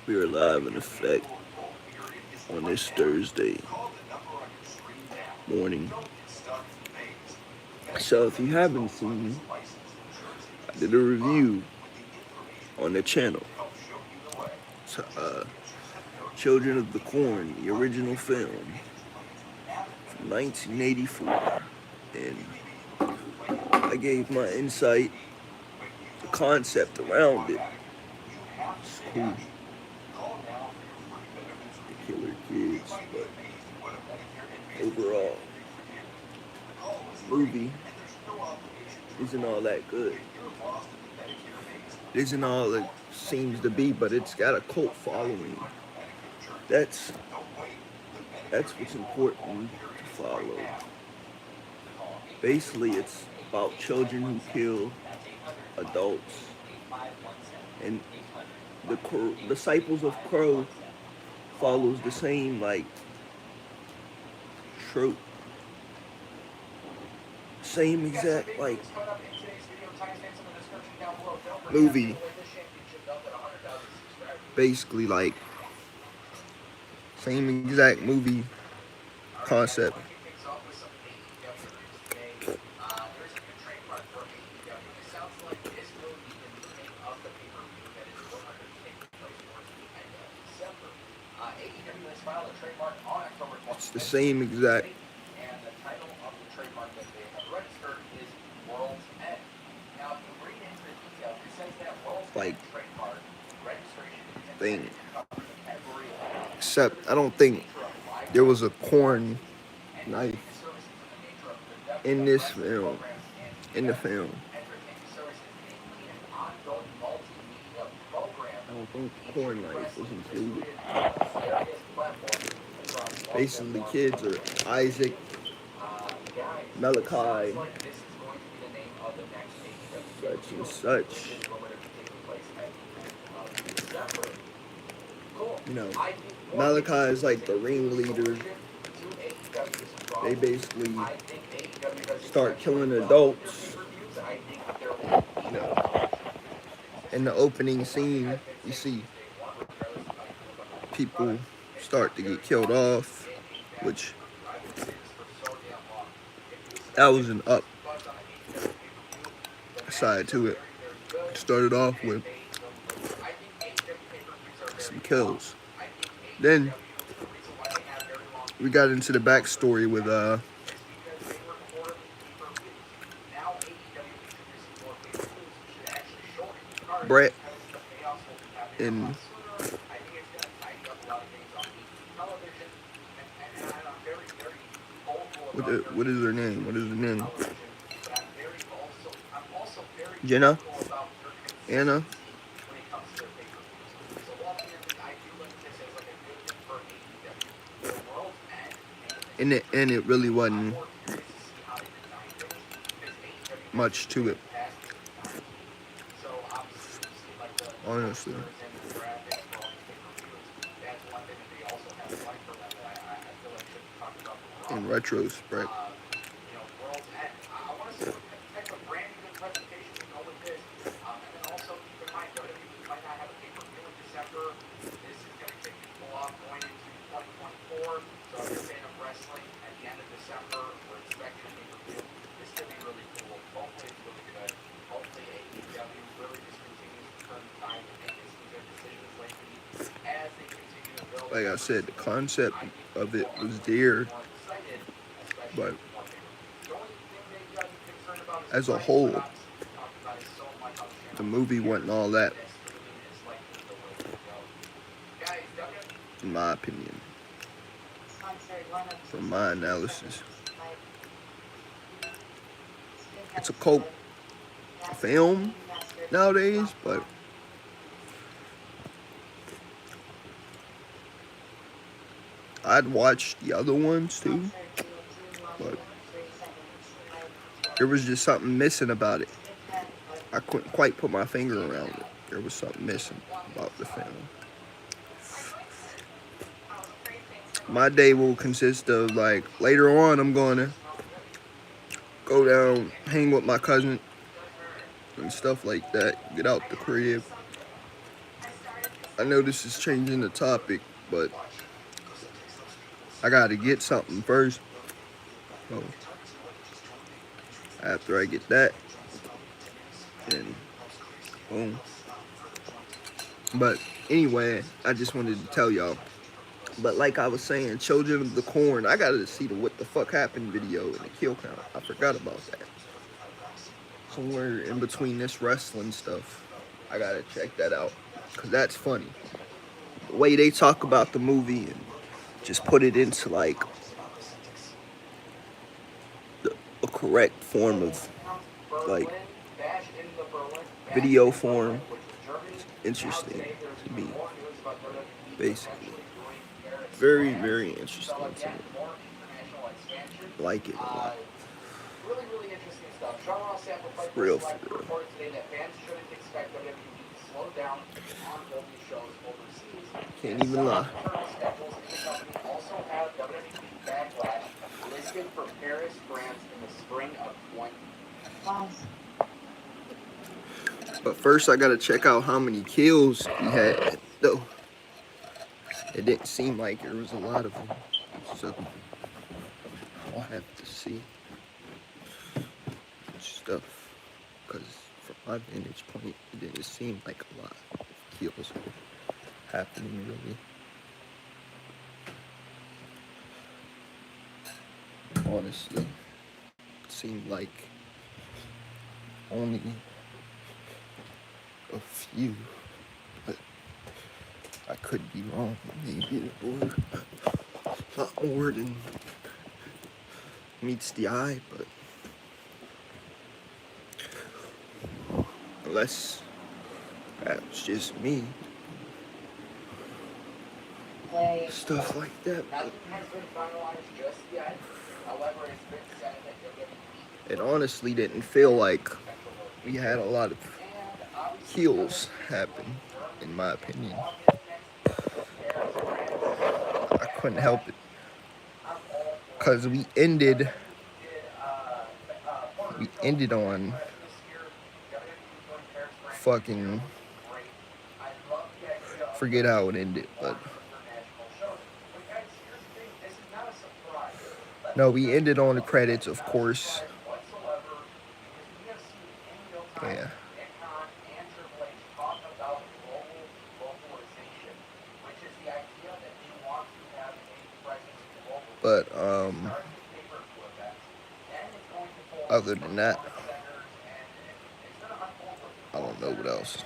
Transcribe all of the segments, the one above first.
We are live in effect on this Thursday morning. So if you haven't seen, I did a review on the channel. So, Children of the Corn, the original film from 1984. And I gave my insight, the concept around it. It's cool. The killer kids, but overall, movie isn't all that good. It isn't all it seems to be, but it's got a cult following. That's that's what's important to follow. Basically, it's about children who kill adults, and the disciples of Crow follows the same like trope, same exact like movie. Basically, like same exact movie concept. It's the same exact like thing. Except I don't think there was a corn knife in this film. In the film. I don't think the corn knife was included. Basically, kids are Isaac, Malachi, such and such. You know, Malachi is like the ringleader. They basically start killing adults. You know, in the opening scene, you see people start to get killed off, which that was an up side to it. Started off with some kills. Then we got into the backstory with Brett and what is her name? What is her name? Jenna? Anna? And it really wasn't much to it. Honestly. In retrospect. Like I said, the concept of it was there, but as a whole, the movie wasn't all that, in my opinion, from my analysis. It's a cult film nowadays, but I'd watch the other ones too, but there was just something missing about it. I couldn't quite put my finger around it. There was something missing about the film. My day will consist of like later on I'm going to go down, hang with my cousin and stuff like that, get out the crib, I know this is changing the topic, but I gotta get something first. So after I get that, then boom. But anyway, I just wanted to tell y'all. But like I was saying, Children of the Corn, I gotta see the What the Fuck Happened video and the kill count. I forgot about that. Somewhere in between this wrestling stuff, I gotta check that out. Cause that's funny. The way they talk about the movie and just put it into like a correct form of like video form. It's interesting to me. Basically. Very, very interesting to me. Like it a lot. For real, for real. Can't even lie. But first, I gotta check out how many kills he had, though. It didn't seem like there was a lot of them. So, I'll have to see stuff. Because from my vantage point, it didn't seem like a lot of kills were happening, really. Honestly, it seemed like only a few, but I could be wrong. Maybe there were a lot more than meets the eye, but unless that's just me. Stuff like that. But it honestly didn't feel like we had a lot of kills happen, in my opinion. I couldn't help it. Because we ended on fucking, forget how it ended, but no, we ended on the credits, of course. Yeah. But other than that, I don't know what else.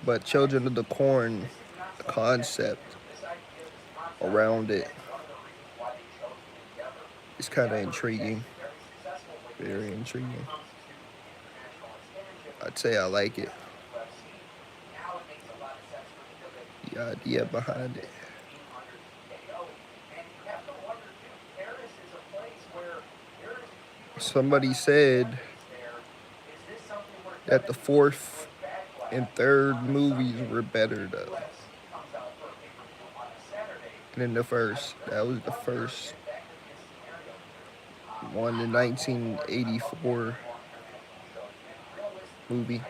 But Children of the Corn, the concept around it is kind of intriguing. Very intriguing. I'd say I like it. The idea behind it. Somebody said that the fourth and third movies were better though than the first. That was the first one, the 1984 movie.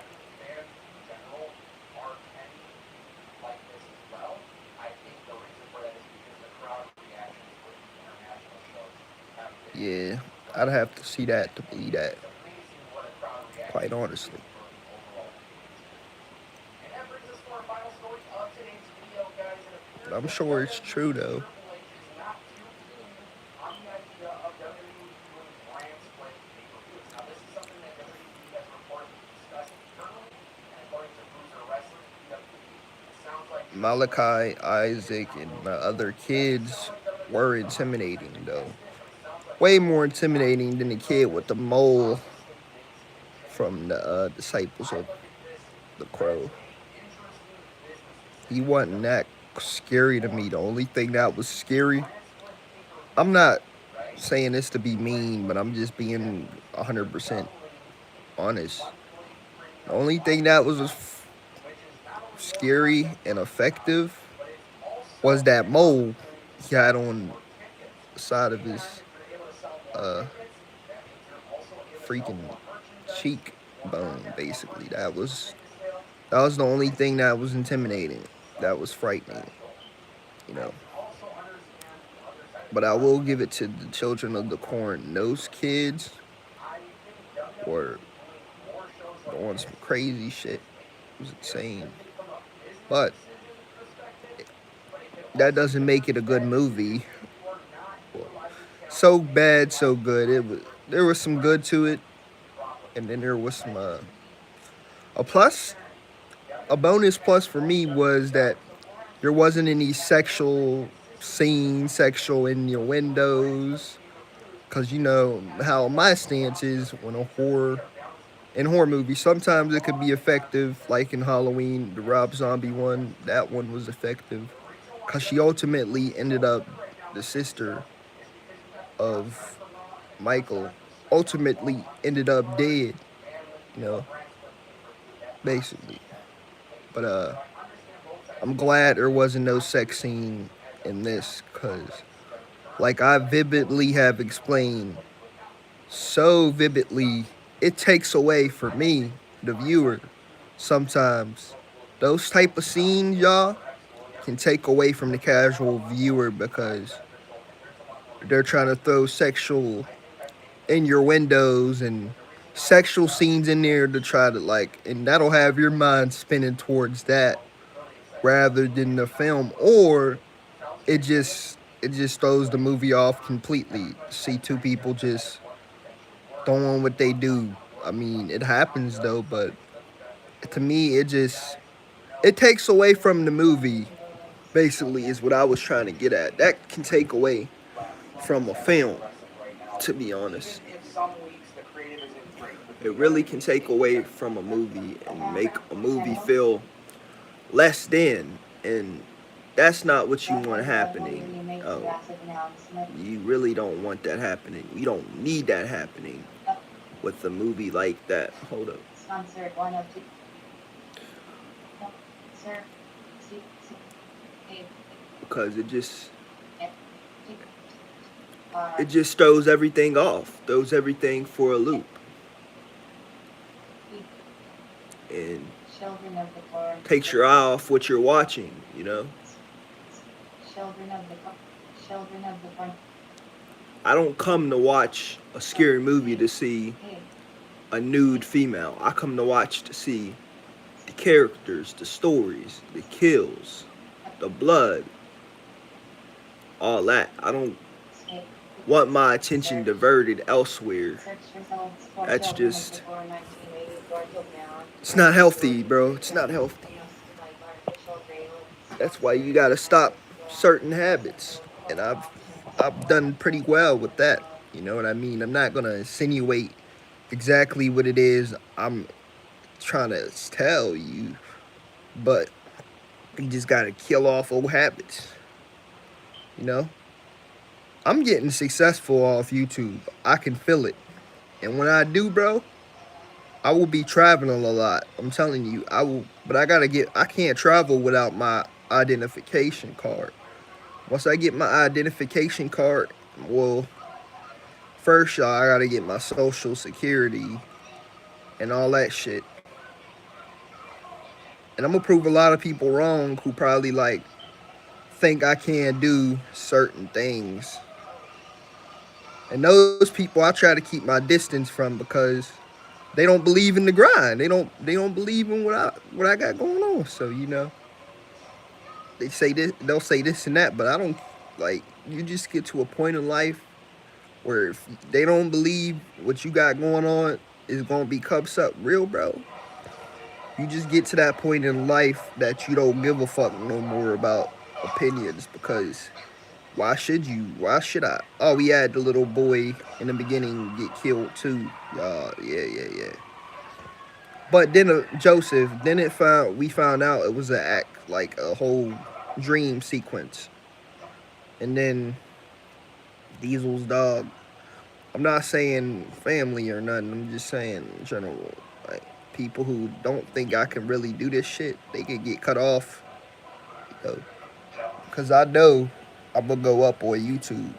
Yeah, I'd have to see that to believe that, quite honestly. But I'm sure it's true though. Malachi, Isaac, and the other kids were intimidating though. Way more intimidating than the kid with the mole from the Disciples of the Crow. He wasn't that scary to me. The only thing that was scary, I'm not saying this to be mean, but I'm just being 100% honest. The only thing that was scary and effective was that mole he had on the side of his freaking cheek bone, basically. That was That was the only thing that was intimidating, that was frightening, you know. But I will give it to the Children of the Corn. Those kids were doing some crazy shit. It was insane. But that doesn't make it a good movie. So bad, so good. There was some good to it, and then there was some a plus. A bonus plus for me was that there wasn't any sexual scenes, sexual innuendos. Cause you know how my stance is when in horror movies, sometimes it could be effective, like in Halloween, the Rob Zombie one. That one was effective, cause she ultimately ended up the sister of Michael. Ultimately ended up dead, you know, basically. But I'm glad there wasn't no sex scene in this, cause like I vividly have explained, so vividly, it takes away for me, the viewer, sometimes. Those type of scenes, y'all, can take away from the casual viewer because they're trying to throw sexual in your windows and sexual scenes in there to try to like, and that'll have your mind spinning towards that rather than the film, or it just throws the movie off completely. See two people just doing what they do. I mean, it happens though, but to me, it takes away from the movie. Basically, is what I was trying to get at. That can take away from a film. To be honest, it really can take away from a movie and make a movie feel less than, and that's not what you want happening. You really don't want that happening. You don't need that happening with a movie like that. Hold up. Because it just throws everything off, throws everything for a loop, and takes your eye off what you're watching. I don't come to watch a scary movie to see a nude female. I come to watch to see the characters, the stories, the kills, the blood, all that. I don't want my attention diverted elsewhere. That's just, it's not healthy, bro. It's not healthy. That's why you gotta stop certain habits. And I've done pretty well with that. You know what I mean? I'm not gonna insinuate exactly what it is I'm trying to tell you, but you just gotta kill off old habits. You know? I'm getting successful off YouTube. I can feel it. And when I do, bro, I will be traveling a lot. I'm telling you, I will, but I can't travel without my identification card. Once I get my identification card, well, first, y'all, I gotta get my social security and all that shit. And I'm gonna prove a lot of people wrong who probably like think I can't do certain things. And those people I try to keep my distance from because they don't believe in the grind. They don't believe in what I got going on. So, they'll say this and that, but I don't like you just get to a point in life where if they don't believe what you got going on is gonna be cups up real, bro. You just get to that point in life that you don't give a fuck no more about opinions because why should you? Why should I? Oh, we had the little boy in the beginning get killed too. Yeah. But then Joseph, then we found out it was an act, like a whole dream sequence. And then Diesel's dog. I'm not saying family or nothing. I'm just saying in general. Like people who don't think I can really do this shit, they could get cut off. Cause I know I'm gonna go up on YouTube.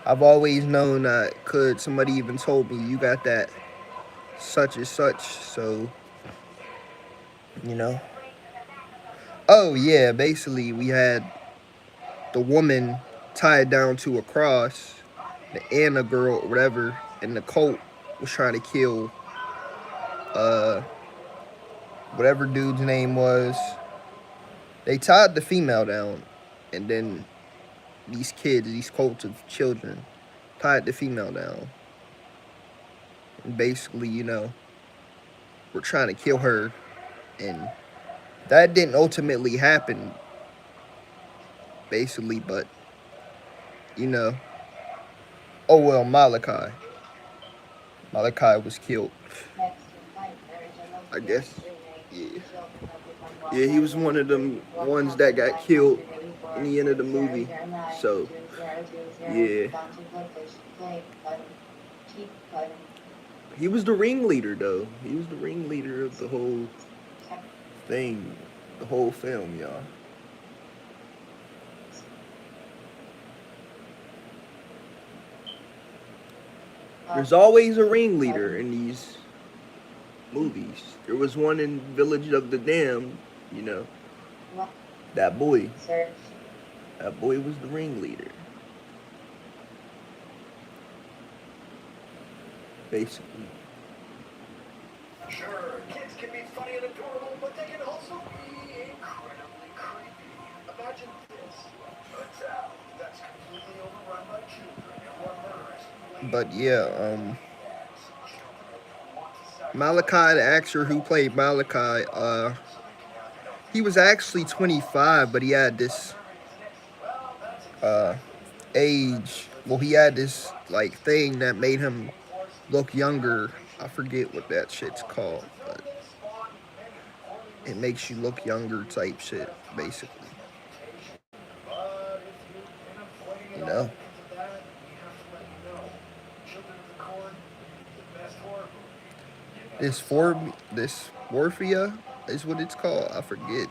I've always known that could. Somebody even told me you got that such and such. So you know. Oh yeah, basically we had the woman tied down to a cross, the Anna girl or whatever, and the cult was trying to kill uh whatever dude's name was. They tied the female down, and then these kids, these cults of children, tied the female down. And basically, we're trying to kill her, and that didn't ultimately happen, basically, but you know, oh well, Malachi. Malachi was killed. I guess. Yeah. Yeah, he was one of them ones that got killed in the end of the movie. So, yeah. He was the ringleader, though. He was the ringleader of the whole thing, the whole film, y'all. There's always a ringleader in these movies. There was one in Village of the Damned, you know. That boy. That boy was the ringleader. Basically. Sure, kids can be funny and adorable, but they can also be incredibly creepy. Imagine this: a town that's completely overrun by children who are murderous. But yeah, Malachi, the actor who played Malachi, he was actually 25, but he had this uh, age. Well, he had this like thing that made him look younger. I forget what that shit's called, but it makes you look younger type shit, basically. You know. This Morphia is what it's called. I forget,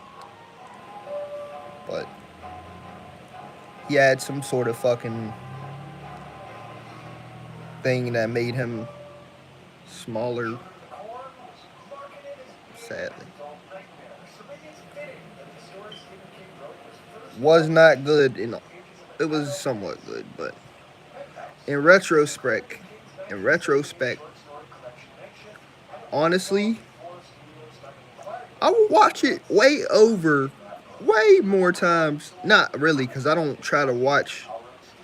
but he had some sort of fucking thing that made him smaller. Sadly, was not good. It was somewhat good, but in retrospect, in retrospect, honestly, I would watch it way more times. Not really, because I don't try to watch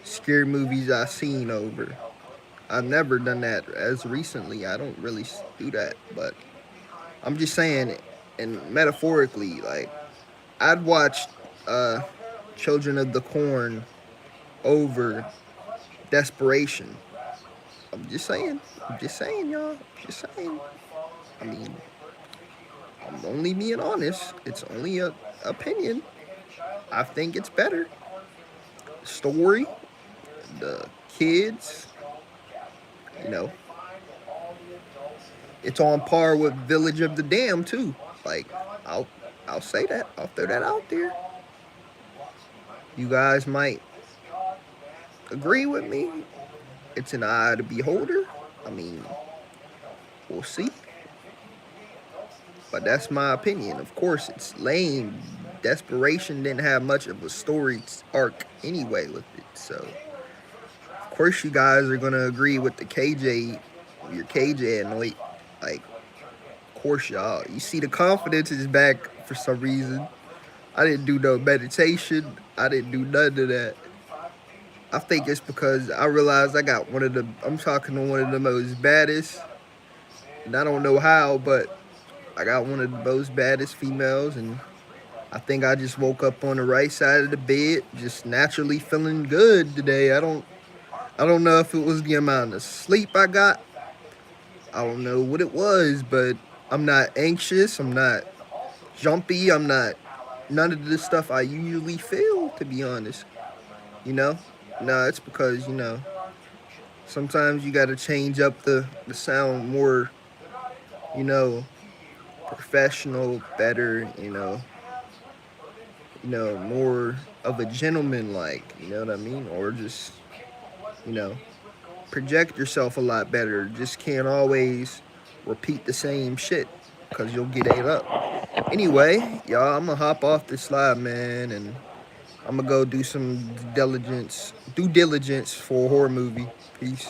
scary movies I've seen over. I've never done that as recently. I don't really do that, but I'm just saying, and metaphorically, like I'd watch uh, Children of the Corn over Desperation. I'm just saying. I'm just saying, y'all. I'm just saying. I mean, I'm only being honest. It's only a opinion. I think it's better. Story, the kids, you know, it's on par with Village of the Damned too. Like, I'll I'll say that. I'll throw that out there. You guys might agree with me. It's an eye to beholder. I mean, we'll see. But that's my opinion. Of course, it's lame. Desperation didn't have much of a story arc anyway with it. So, of course, you guys are going to agree with the KJ, your KJ annoyed. Like, of course, y'all. You see, the confidence is back for some reason. I didn't do no meditation. I didn't do none of that. I think it's because I realized I'm talking to one of the most baddest, and I don't know how, but I got one of the most baddest females, and I think I just woke up on the right side of the bed, just naturally feeling good today. I don't know if it was the amount of sleep I got. I don't know what it was, but I'm not anxious. I'm not jumpy. I'm not none of the stuff I usually feel, to be honest. You know? No, it's because, sometimes you gotta change up the sound more, you know, professional, better, more of a gentleman like, you know what I mean? Or just, you know, project yourself a lot better. Just can't always repeat the same shit because you'll get ate up. Anyway, y'all, I'm gonna hop off this slide, man, and I'm gonna go do some due diligence for a horror movie. Peace.